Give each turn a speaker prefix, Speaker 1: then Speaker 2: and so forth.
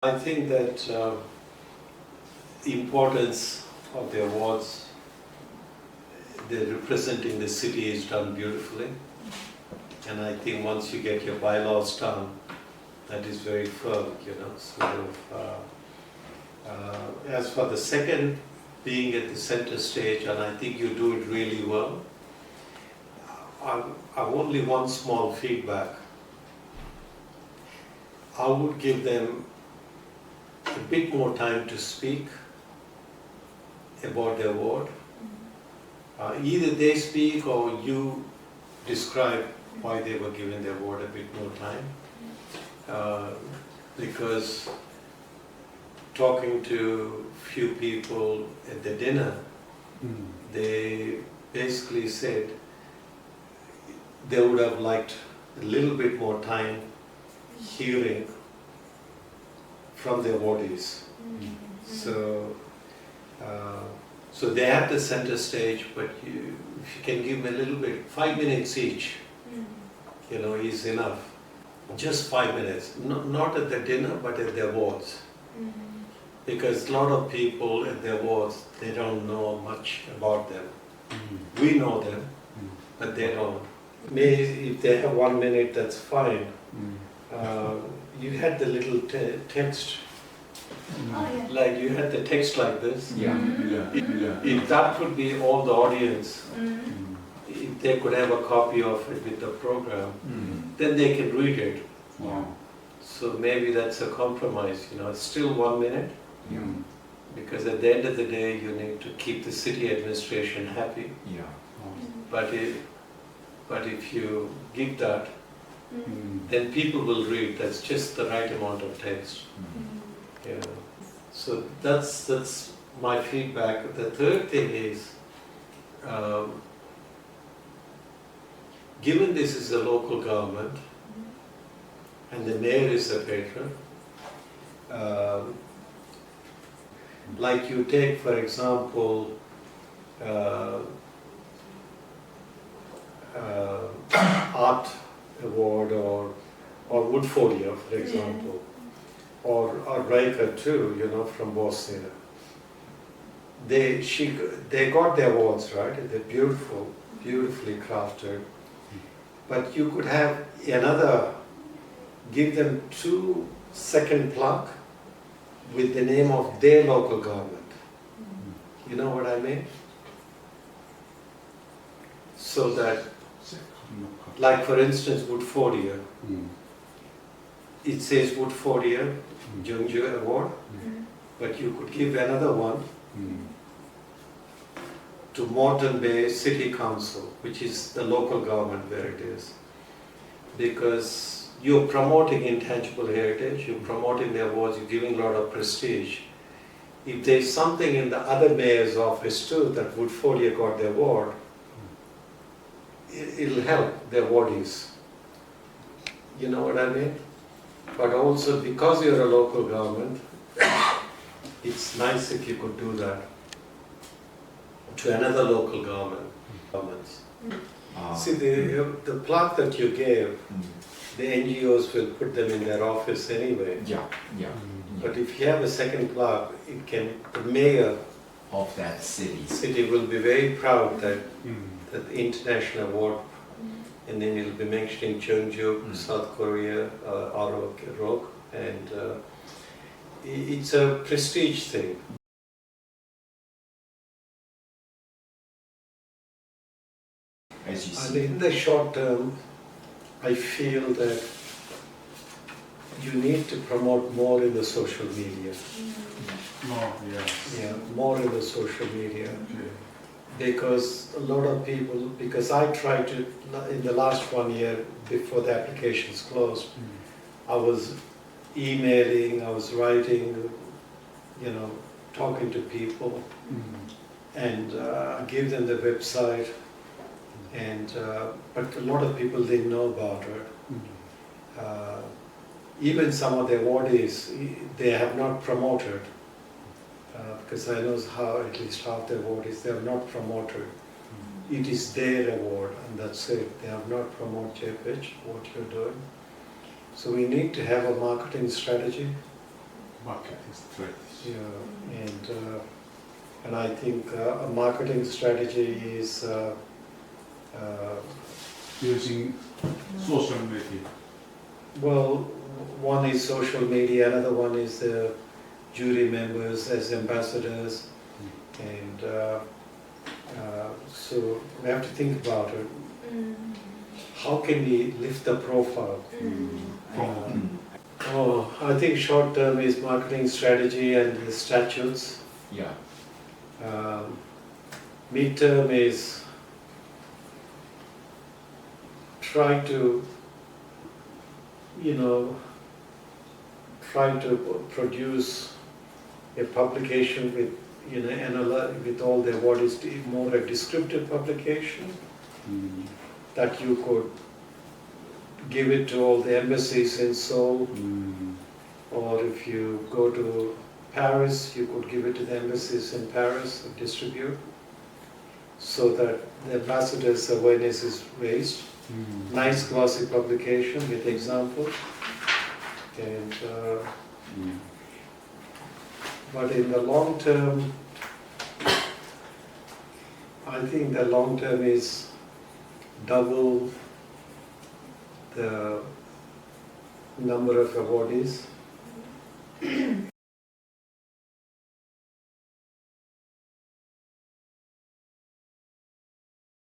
Speaker 1: I think that the importance of the awards, they're representing the city is done beautifully. And I think once you get your bylaws done, that is very firm, you know. So, as for the second, being at the center stage, and I think you do it really well. I've only one small feedback. I would give them a bit more time to speak about their award. Either they speak or you describe why they were given the award a bit more time. Because talking to few people at the dinner, they basically said they would have liked a little bit more time hearing from the awardees. So they have the center stage, but if you can give them a little bit, 5 minutes each, you know, is enough. Just 5 minutes, not at the dinner, but at the awards. Because a lot of people at the awards, they don't know much about them. We know them, but they don't. Maybe if they have 1 minute, that's fine. You had the little text, like you had the text like this. If that could be all the audience, if they could have a copy of it with the program, then they can read it. So maybe that's a compromise, you know, it's still 1 minute. Because at the end of the day, you need to keep the city administration happy. But if you give that, then people will read. That's just the right amount of text. Yeah. So that's my feedback. The third thing is, given this is a local government and the mayor is a patron, like you take, for example, art award or Woodfolio, for example, or Riker too, you know, from Bosnia. They got their awards, right? They're beautiful, beautifully crafted. But you could have another, give them 2-second plaque with the name of their local government. You know what I mean? So that, like for instance, Woodfolio, it says Woodfolio Jeonju Award, but you could give another one to Moreton Bay City Council, which is the local government where it is. Because you're promoting intangible heritage, you're promoting the awards, you're giving a lot of prestige. If there's something in the other mayor's office too that Woodfolio got the award, it'll help the awardees. You know what I mean? But also because you're a local government, it's nice if you could do that to another local governments. See, the plaque that you gave, the NGOs will put them in their office anyway. But if you have a second plaque, it can, the mayor
Speaker 2: of that city
Speaker 1: will be very proud that the international award, and then he'll be mentioning Jeonju, South Korea, Rock, and it's a prestige thing.
Speaker 2: As you
Speaker 1: And
Speaker 2: see.
Speaker 1: in the short term, I feel that you need to promote more in the social media. More in the social media. Because a lot of people, because I tried to, in the last 1 year before the applications closed, I was emailing, I was writing, you know, talking to people, and give them the website, and but a lot of people didn't know about it. Even some of the awardees, they have not promoted. Because I know how at least half the awardees, they have not promoted. It is their award, and that's it. They have not promoted JIAPICH, what you're doing. So we need to have a marketing strategy
Speaker 3: Marketing strategy.
Speaker 1: Yeah, and I think a marketing strategy is
Speaker 3: Using social media.
Speaker 1: well, one is social media, another one is the jury members as ambassadors, and so we have to think about it. How can we lift the profile? I think short term is marketing strategy and the statutes.
Speaker 2: Yeah.
Speaker 1: Mid-term is try to, try to produce a publication with, with all the, what is more a descriptive publication that you could give it to all the embassies in Seoul, or if you go to Paris, you could give it to the embassies in Paris and distribute, so that the ambassadors' awareness is raised. Nice glossy publication with examples, and but in the long term, I think the long term is double the number of awardees,